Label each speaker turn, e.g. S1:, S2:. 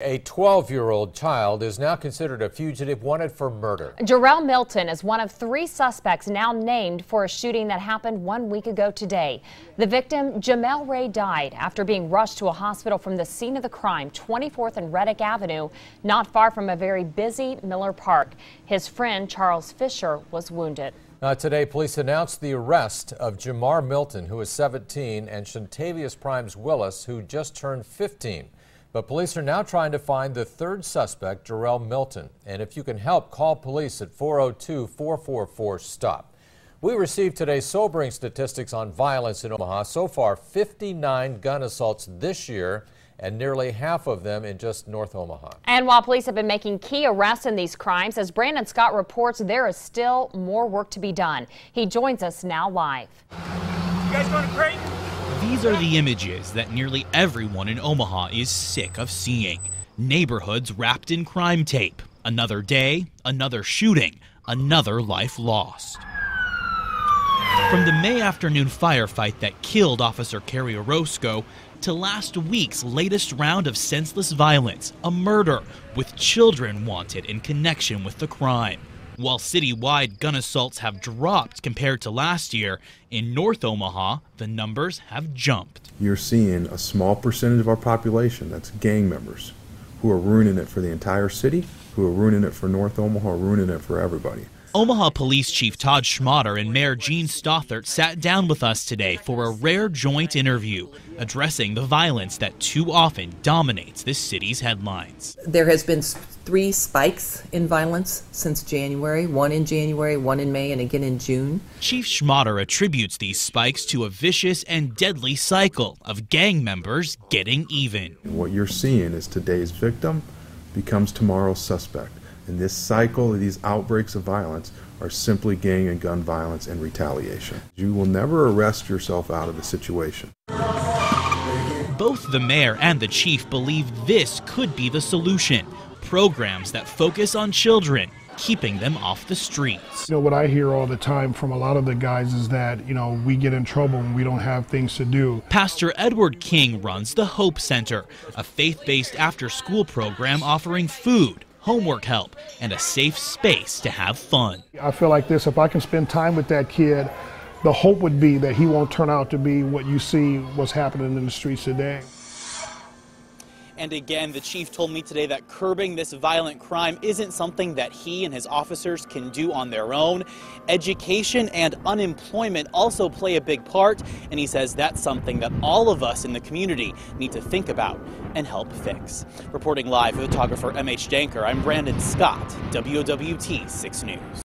S1: A 12-year-old child is now considered a fugitive wanted for murder.
S2: Jarrell Milton is one of 3 suspects now named for a shooting that happened 1 week ago today. The victim, Jamel Ray, died after being rushed to a hospital from the scene of the crime, 24th and Reddick Avenue, not far from a very busy Miller Park. His friend, Charles Fisher, was wounded.
S1: Today, police announced the arrest of Jamar Milton, who is 17, and Shantavius Primes Willis, who just turned 15. But police are now trying to find the 3rd suspect, Jarrell Milton. And if you can help, call police at 402-444-STOP. We received today's sobering statistics on violence in Omaha. So far, 59 gun assaults this year, and nearly half of them in just North Omaha.
S2: And while police have been making key arrests in these crimes, as Brandon Scott reports, there is still more work to be done. He joins us now live.
S3: You guys going to Creighton?
S4: These are the images that nearly everyone in Omaha is sick of seeing. Neighborhoods wrapped in crime tape. Another day, another shooting, another life lost. From the May afternoon firefight that killed Officer Kerry Orozco to last week's latest round of senseless violence, a murder with children wanted in connection with the crime. While citywide gun assaults have dropped compared to last year, in North Omaha, the numbers have jumped.
S5: You're seeing a small percentage of our population, that's gang members, who are ruining it for the entire city, who are ruining it for North Omaha, ruining it for everybody.
S4: Omaha Police Chief Todd Schmatter and Mayor Gene Stothert sat down with us today for a rare joint interview, addressing the violence that too often dominates this city's headlines.
S6: There has been 3 spikes in violence since January, one in January, one in May, and again in June.
S4: Chief Schmatter attributes these spikes to a vicious and deadly cycle of gang members getting even.
S5: What you're seeing is today's victim becomes tomorrow's suspect. And this cycle of these outbreaks of violence are simply gang and gun violence and retaliation. You will never arrest yourself out of the situation.
S4: Both the mayor and the chief believe this could be the solution. Programs that focus on children, keeping them off the streets.
S7: You know, what I hear all the time from a lot of the guys is that, we get in trouble when we don't have things to do.
S4: Pastor Edward King runs the Hope Center, a faith-based after-school program offering food, homework help, and a safe space to have fun.
S7: I feel like this, if I can spend time with that kid, the hope would be that he won't turn out to be what you see what's happening in the streets today.
S3: And again, the chief told me today that curbing this violent crime isn't something that he and his officers can do on their own. Education and unemployment also play a big part, and he says that's something that all of us in the community need to think about and help fix. Reporting live, photographer M.H. Danker, I'm Brandon Scott, WOWT 6 News.